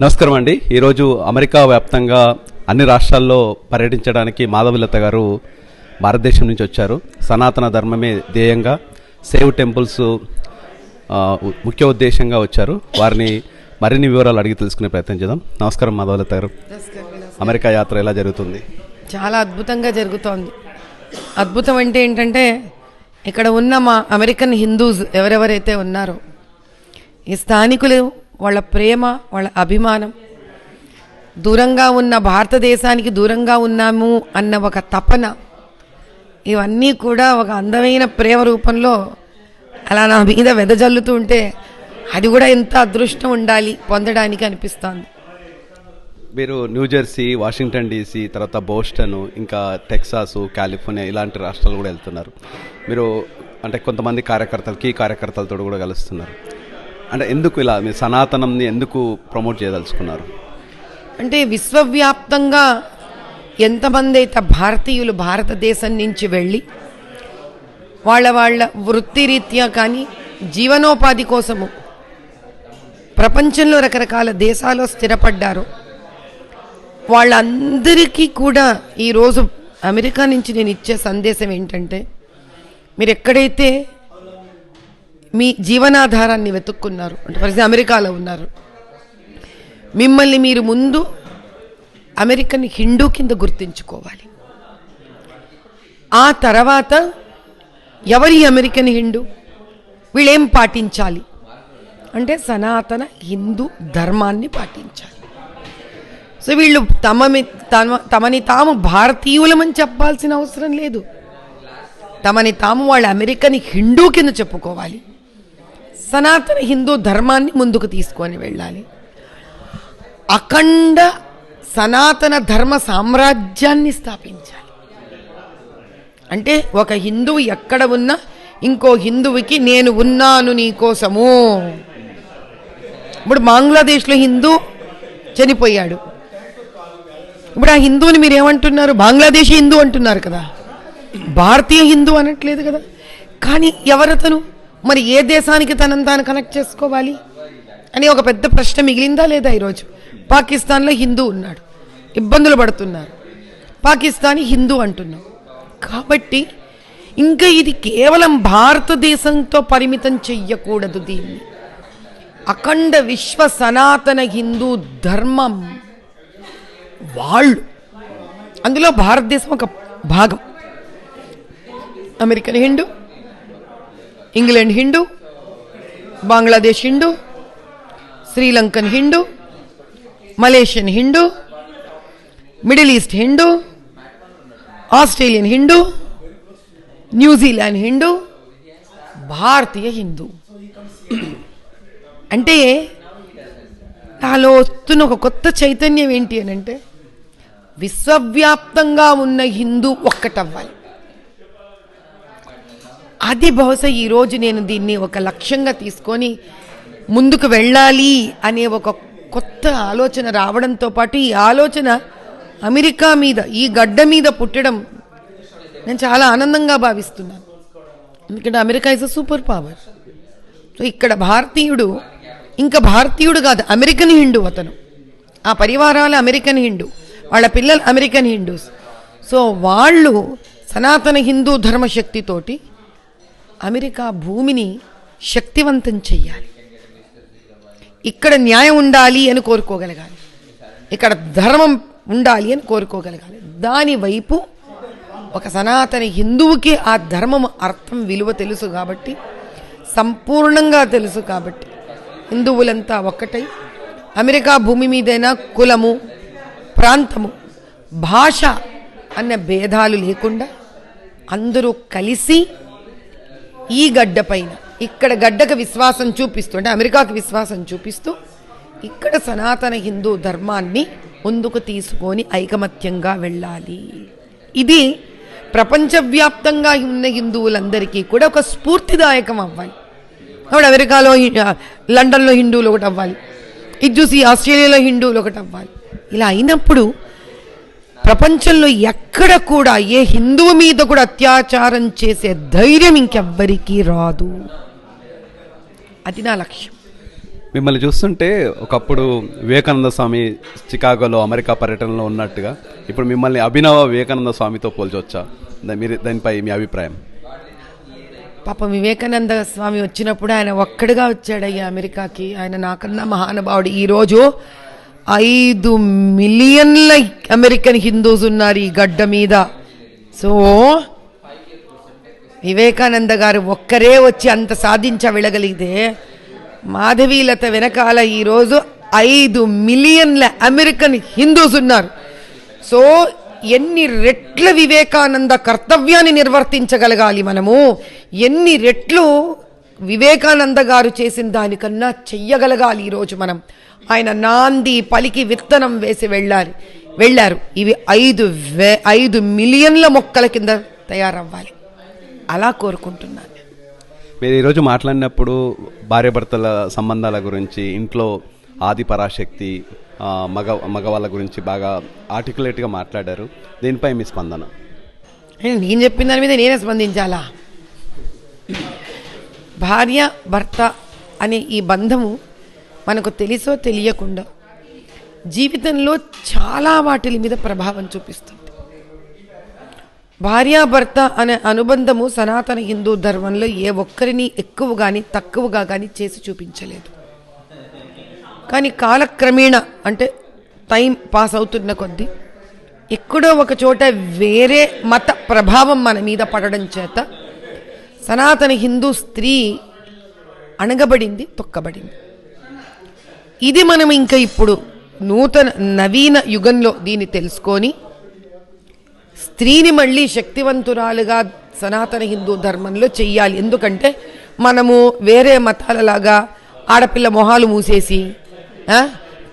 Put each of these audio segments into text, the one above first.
నమస్కారం అండి. ఈరోజు అమెరికా వ్యాప్తంగా అన్ని రాష్ట్రాల్లో పర్యటించడానికి మాధవీలత గారు భారతదేశం నుంచి వచ్చారు. సనాతన ధర్మమే ధ్యేయంగా సేవ్ టెంపుల్స్ ముఖ్య ఉద్దేశంగా వచ్చారు. వారిని మరిన్ని వివరాలు అడిగి తెలుసుకునే ప్రయత్నం చేద్దాం. నమస్కారం మాధవీలత గారు. అమెరికా యాత్ర ఎలా జరుగుతుంది? చాలా అద్భుతంగా జరుగుతోంది. అద్భుతం అంటే ఏంటంటే ఇక్కడ ఉన్న మా అమెరికన్ హిందూస్ ఎవరెవరైతే ఉన్నారో ఈ స్థానికులు వాళ్ళ ప్రేమ, వాళ్ళ అభిమానం, దూరంగా ఉన్న భారతదేశానికి దూరంగా ఉన్నాము అన్న ఒక తపన, ఇవన్నీ కూడా ఒక అందమైన ప్రేమ రూపంలో అలా నా మీద వెదజల్లుతూ ఉంటే అది కూడా ఎంత అదృష్టం ఉండాలి పొందడానికి అనిపిస్తోంది. మీరు న్యూజెర్సీ, వాషింగ్టన్ డీసీ, తర్వాత బోస్టన్, ఇంకా టెక్సాసు, కాలిఫోర్నియా ఇలాంటి రాష్ట్రాలు కూడా వెళ్తున్నారు. మీరు అంటే కొంతమంది కార్యకర్తలతో కూడా కలుస్తున్నారు. అంటే ఎందుకు ఇలా మీ సనాతనంని ఎందుకు ప్రమోట్ చేయదలుచుకున్నారు? అంటే విశ్వవ్యాప్తంగా ఎంతమంది అయితే భారతీయులు భారతదేశం నుంచి వెళ్ళి వాళ్ళ వృత్తిరీత్యా కానీ జీవనోపాధి కోసము ప్రపంచంలో రకరకాల దేశాల్లో స్థిరపడ్డారో వాళ్ళందరికీ కూడా ఈరోజు అమెరికా నుంచి నేను ఇచ్చే సందేశం ఏంటంటే, మీరు ఎక్కడైతే మీ జీవనాధారాన్ని వెతుక్కున్నారు అంటే ఫర్ ఎగ్జాంపుల్ అమెరికాలో ఉన్నారు, మిమ్మల్ని మీరు ముందు అమెరికన్ హిందూ కింద గుర్తించుకోవాలి. ఆ తర్వాత ఎవరి అమెరికన్ హిందూ, వీళ్ళేం పాటించాలి అంటే సనాతన హిందూ ధర్మాన్ని పాటించాలి. సో వీళ్ళు తమని తాము భారతీయులమని చెప్పాల్సిన అవసరం లేదు. తమని తాము వాళ్ళ అమెరికన్ హిందూ కింద చెప్పుకోవాలి. సనాతన హిందూ ధర్మాన్ని ముందుకు తీసుకొని వెళ్ళాలి. అఖండ సనాతన ధర్మ సామ్రాజ్యాన్ని స్థాపించాలి. అంటే ఒక హిందువు ఎక్కడ ఉన్నా ఇంకో హిందువుకి నేను ఉన్నాను నీ కోసము. ఇప్పుడు బంగ్లాదేశ్లో హిందూ చనిపోయాడు. ఇప్పుడు ఆ హిందువుని మీరు ఏమంటున్నారు? బంగ్లాదేశీ హిందూ అంటున్నారు కదా, భారతీయ హిందూ అనట్లేదు కదా. కానీ ఎవరతను? మరి ఏ దేశానికి తనను తాను కనెక్ట్ చేసుకోవాలి అని ఒక పెద్ద ప్రశ్న మిగిలిందా లేదా? ఈరోజు పాకిస్తాన్లో హిందూ ఉన్నాడు, ఇబ్బందులు పడుతున్నారు, పాకిస్తానీ హిందూ అంటున్నాం. కాబట్టి ఇంకా ఇది కేవలం భారతదేశంతో పరిమితం చెయ్యకూడదు. దీన్ని అఖండ విశ్వ సనాతన హిందూ ధర్మం వాళ్ళు, అందులో భారతదేశం ఒక భాగం. American Hindu, England Hindu, Bangladesh Hindu, Sri Lankan Hindu, Malaysian Hindu, Middle East Hindu, Australian Hindu, న్యూజిలాండ్ హిందూ, భారతీయ హిందూ. అంటే నాలో వస్తున్న ఒక కొత్త చైతన్యం ఏంటి అని అంటే, విశ్వవ్యాప్తంగా ఉన్న హిందూ ఒక్కటవ్వాలి. అది బహుశా ఈరోజు నేను దీన్ని ఒక లక్ష్యంగా తీసుకొని ముందుకు వెళ్ళాలి అనే ఒక కొత్త ఆలోచన రావడంతో పాటు, ఈ ఆలోచన అమెరికా మీద, ఈ గడ్డ మీద పుట్టడం నేను చాలా ఆనందంగా భావిస్తున్నాను. ఎందుకంటే America is a super power. So ఇక్కడ భారతీయుడు ఇంకా భారతీయుడు కాదు, అమెరికన్ హిందూ. అతను ఆ పరివారాలు అమెరికన్ హిందూ, వాళ్ళ పిల్లలు అమెరికన్ హిందూస్. సో వాళ్ళు సనాతన హిందూ ధర్మశక్తితోటి అమెరికా భూమిని శక్తివంతం చెయ్యాలి. ఇక్కడ న్యాయం ఉండాలి అని కోరుకోగలగాలి, ఇక్కడ ధర్మం ఉండాలి అని కోరుకోగలగాలి. దాని వైపు ఒక సనాతన హిందువుకి ఆ ధర్మం అర్థం, విలువ తెలుసు కాబట్టి, సంపూర్ణంగా తెలుసు కాబట్టి హిందువులంతా ఒక్కటై అమెరికా భూమి మీదైనా కులము, ప్రాంతము, భాష అన్న భేదాలు లేకుండా అందరూ కలిసి ఈ గడ్డ పైన, ఇక్కడ గడ్డకు విశ్వాసం చూపిస్తూ, అంటే అమెరికాకు విశ్వాసం చూపిస్తూ ఇక్కడ సనాతన హిందూ ధర్మాన్ని ముందుకు తీసుకొని ఐకమత్యంగా వెళ్ళాలి. ఇది ప్రపంచవ్యాప్తంగా ఉన్న హిందువులందరికీ కూడా ఒక స్ఫూర్తిదాయకం అవ్వాలి. అప్పుడు అమెరికాలో, లండన్లో హిందువులు ఒకటి అవ్వాలి, ఇది చూసి ఆస్ట్రేలియాలో హిందువులు ఒకటి అవ్వాలి. ఇలా అయినప్పుడు ప్రపంచంలో ఎక్కడ కూడా ఏ హిందువు మీద కూడా అత్యాచారం చేసే ధైర్యం ఇంకెవ్వరికీ రాదు. అది నా లక్ష్యం. మిమ్మల్ని చూస్తుంటే ఒకప్పుడు వివేకానంద స్వామి చికాగోలో అమెరికా పర్యటనలో ఉన్నట్టుగా ఇప్పుడు మిమ్మల్ని అభినవ వివేకానంద స్వామితో పోల్చవచ్చా? మీరు దానిపై మీ అభిప్రాయం? పాపం వివేకానంద స్వామి వచ్చినప్పుడు ఆయన ఒక్కడిగా వచ్చాడయ్యా అమెరికాకి. ఆయన నాకన్నా మహానుభావుడు. ఈరోజు 5 మిలియన్ల అమెరికన్ హిందూస్ ఉన్నారు ఈ గడ్డ మీద. సో వివేకానంద గారు ఒక్కరే వచ్చి అంత సాధించగలిగితే మాధవీలత వెనకాల ఈరోజు 5 మిలియన్ల అమెరికన్ హిందూస్ ఉన్నారు. సో ఎన్ని రెట్ల వివేకానంద కర్తవ్యాన్ని నిర్వర్తించగలగాలి మనము, ఎన్ని రెట్లు వివేకానంద గారు చేసిన దానికన్నా చెయ్యగలగాలి ఈరోజు మనం. ఆయన నాంది పలికి విత్తనం వేసి వెళ్ళారు. ఇవి 5 మిలియన్ల మొక్కల కింద తయారవ్వాలి. అలా కోరుకుంటున్నాను. మీరు ఈరోజు మాట్లాడినప్పుడు భార్యాభర్తల సంబంధాల గురించి, ఇంట్లో ఆది పరాశక్తి, మగవాళ్ళ గురించి బాగా ఆర్టికులేట్గా మాట్లాడారు. దీనిపై మీ స్పందన? నేను చెప్పిన దాని మీద నేనే స్పందించాలా? భార్య భర్త అనే ఈ బంధము మనకు తెలుసో తెలియకుండా జీవితంలో చాలా వాటి మీద ప్రభావం చూపిస్తుంది. భార్యాభర్త అనే అనుబంధము సనాతన హిందూ ధర్మంలో ఏ ఒక్కరిని ఎక్కువ కానీ తక్కువగా కానీ చేసి చూపించలేదు. కానీ కాలక్రమేణా అంటే టైం పాస్ అవుతున్న కొద్దీ ఎక్కడో ఒక చోట వేరే మత ప్రభావం మన మీద పడడం చేత సనాతన హిందూ స్త్రీ అణగబడింది, తొక్కబడింది. ఇది మనం ఇంకా ఇప్పుడు నవీన యుగంలో దీన్ని తెలుసుకొని స్త్రీని మళ్ళీ శక్తివంతురాలుగా సనాతన హిందూ ధర్మంలో చెయ్యాలి. ఎందుకంటే మనము వేరే మతాలలాగా ఆడపిల్ల మొహాలు మూసేసి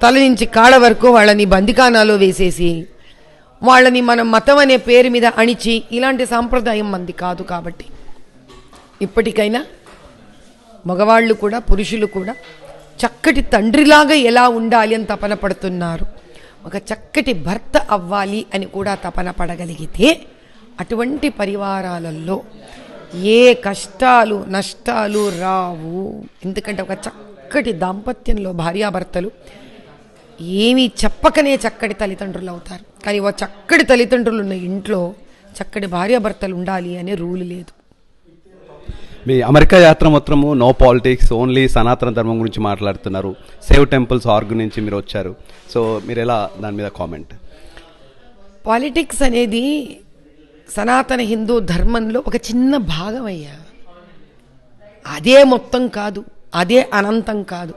తల నుంచి కాళ్ళ వరకు వాళ్ళని బందికానాలో వేసేసి వాళ్ళని మనం మతం అనే పేరు మీద అణిచి ఇలాంటి సాంప్రదాయం మంది కాదు. కాబట్టి ఇప్పటికైనా మగవాళ్ళు కూడా పురుషులు కూడా చక్కటి తండ్రిలాగా ఎలా ఉండాలి అని తపన పడుతున్నారు. ఒక చక్కటి భర్త అవ్వాలి అని కూడా తపన పడగలిగితే అటువంటి పరివారాలలో ఏ కష్టాలు నష్టాలు రావు. ఎందుకంటే ఒక చక్కటి దాంపత్యంలో భార్యాభర్తలు ఏమీ చెప్పకనే చక్కటి తల్లిదండ్రులు అవుతారు. కానీ ఓ చక్కటి తల్లిదండ్రులు ఉన్న ఇంట్లో చక్కటి భార్యాభర్తలు ఉండాలి అనే రూలు లేదు. మీ అమెరికా యాత్ర మొత్తము నో పాలిటిక్స్, ఓన్లీ సనాతన ధర్మం గురించి మాట్లాడుతున్నారు. సేవ్ టెంపుల్స్ ఆర్గ్ నుంచి మీరు వచ్చారు. సో మీరు ఎలా దాని మీద కామెంట్? పాలిటిక్స్ అనేది సనాతన హిందూ ధర్మంలో ఒక చిన్న భాగం అయ్యా. అదే మొత్తం కాదు, అదే అనంతం కాదు.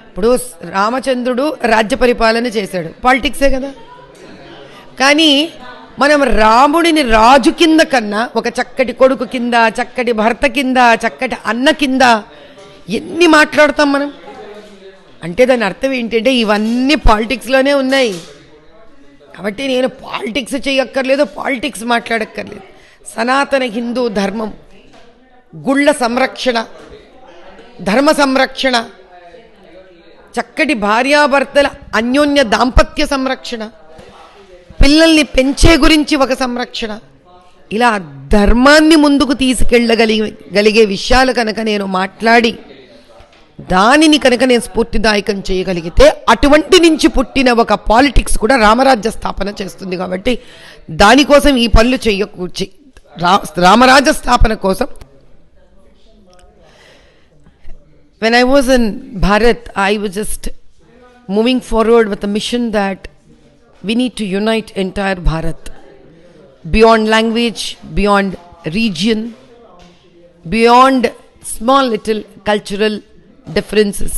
ఇప్పుడు రామచంద్రుడు రాజ్య పరిపాలన చేశాడు, పాలిటిక్సే కదా. కానీ మనం రాముడిని రాజు కింద కన్నా ఒక చక్కటి కొడుకు కింద, చక్కటి భర్త కింద, చక్కటి అన్న కింద ఎన్ని మాట్లాడతాం మనం. అంటే దాని అర్థం ఏంటంటే ఇవన్నీ పాలిటిక్స్లోనే ఉన్నాయి. కాబట్టి నేను పాలిటిక్స్ చేయక్కర్లేదు, పాలిటిక్స్ మాట్లాడక్కర్లేదు. సనాతన హిందూ ధర్మం గుళ్ళ సంరక్షణ, ధర్మ సంరక్షణ, చక్కటి భార్యాభర్తల అన్యోన్య దాంపత్య సంరక్షణ, పిల్లల్ని గురించి ఒక సంరక్షణ, ఇలా ధర్మాన్ని ముందుకు తీసుకెళ్ళగలిగే విషయాలు కనుక నేను మాట్లాడి దానిని కనుక నేను స్ఫూర్తిదాయకం చేయగలిగితే అటువంటి నుంచి పుట్టిన ఒక పాలిటిక్స్ కూడా రామరాజ్య స్థాపన చేస్తుంది. కాబట్టి దానికోసం ఈ పనులు రామరాజ్య స్థాపన కోసం. When I was in Bharat, I was just moving forward with a mission that we need to unite entire Bharat, beyond language, beyond region, beyond small little cultural differences.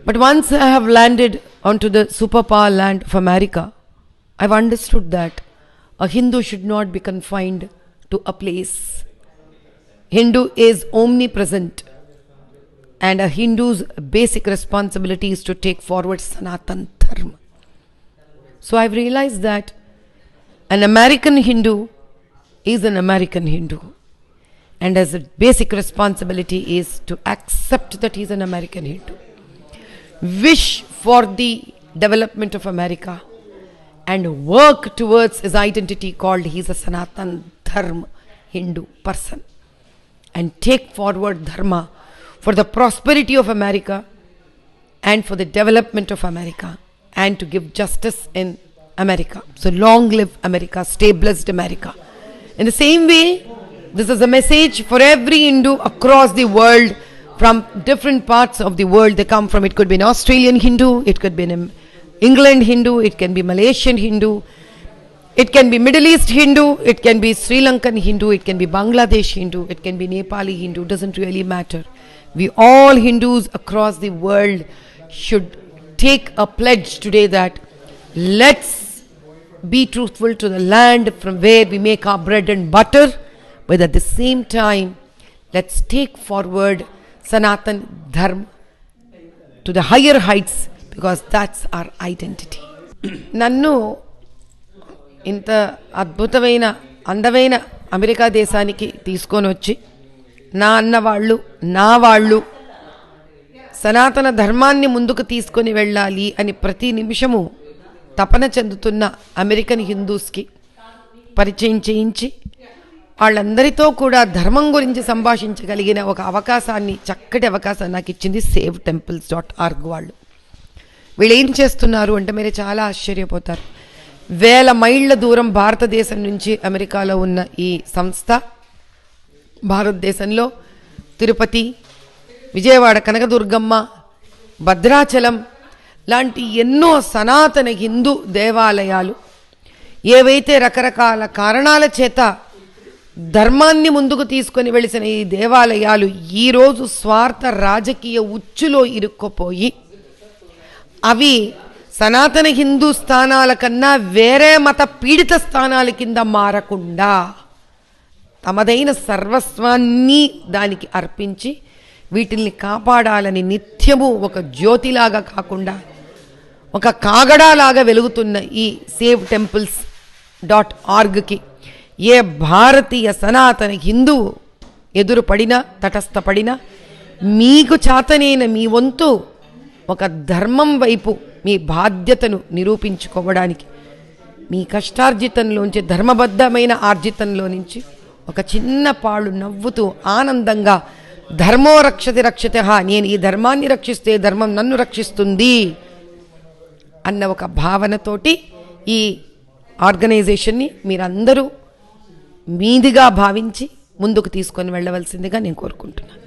But once I have landed onto the superpower land of America, I've understood that a Hindu should not be confined to a place. Hindu is omnipresent, and a Hindu's basic responsibility is to take forward Sanatan Dharma. So I've realized that an American Hindu is an American Hindu, and his basic responsibility is to accept that he is an American Hindu, wish for the development of America, and work towards his identity called he is a Sanatan Dharma Hindu person, and take forward Dharma for the prosperity of America and for the development of America and to give justice in America. So long live America, stay blessed America. In the same way, this is a message for every Hindu across the world, from different parts of the world they come from. It could be an Australian Hindu, it could be an England Hindu, it can be Malaysian Hindu, it can be Middle East Hindu, it can be Sri Lankan Hindu, it can be Bangladesh Hindu, it can be Nepali Hindu, doesn't really matter. We all Hindus across the world should take a pledge today that let's be truthful to the land from where we make our bread and butter, but at the same time, let's take forward Sanatan Dharma to the higher heights, because that's our identity. నన్ను ఇంత అద్భుతమైన అందమైన America దేశానికి తీసుకొని వచ్చి నా అన్నవాళ్ళు నా వాళ్ళు సనాతన ధర్మాన్ని ముందుకు తీసుకొని వెళ్ళాలి అని ప్రతి నిమిషము తపన చెందుతున్న అమెరికన్ హిందూస్కి పరిచయం చేయించి వాళ్ళందరితో కూడా ధర్మం గురించి సంభాషించగలిగిన ఒక అవకాశాన్ని, చక్కటి అవకాశాన్ని నాకు ఇచ్చింది SaveTemples.org వాళ్ళు. వీళ్ళు ఏం చేస్తున్నారు అంటే మీరు చాలా ఆశ్చర్యపోతారు. 1000 మైళ్ళ దూరం భారతదేశం నుంచి అమెరికాలో ఉన్న ఈ సంస్థ భారతదేశంలో తిరుపతి, విజయవాడ కనకదుర్గమ్మ, భద్రాచలం లాంటి ఎన్నో సనాతన హిందూ దేవాలయాలు ఏవైతే రకరకాల కారణాల చేత ధర్మాన్ని ముందుకు తీసుకొని వెళిసిన ఈ దేవాలయాలు ఈరోజు స్వార్థ రాజకీయ ఉచ్చులో ఇరుక్కుపోయి అవి సనాతన హిందూ స్థానాల కన్నా వేరే మత పీడిత స్థానాల కింద మారకుండా తమదైన సర్వస్వాన్ని దానికి అర్పించి వీటిల్ని కాపాడాలని నిత్యము ఒక జ్యోతిలాగా కాకుండా ఒక కాగడాలాగా వెలుగుతున్న ఈ SaveTemples.orgకి ఏ భారతీయ సనాతన హిందువు ఎదురుపడినా తటస్థపడినా మీకు చేతనైన మీ వంతు ఒక ధర్మం వైపు మీ బాధ్యతను నిరూపించుకోవడానికి మీ కష్టార్జితంలోంచి, ధర్మబద్ధమైన ఆర్జితంలో నుంచి ఒక చిన్న పాళ్ళు నవ్వుతూ ఆనందంగా ధర్మో రక్షతి రక్షిత, నేను ఈ ధర్మాన్ని రక్షిస్తే ధర్మం నన్ను రక్షిస్తుంది అన్న ఒక భావనతోటి ఈ ఆర్గనైజేషన్ని మీరందరూ మీదిగా భావించి ముందుకు తీసుకొని వెళ్ళవలసిందిగా నేను కోరుకుంటున్నాను.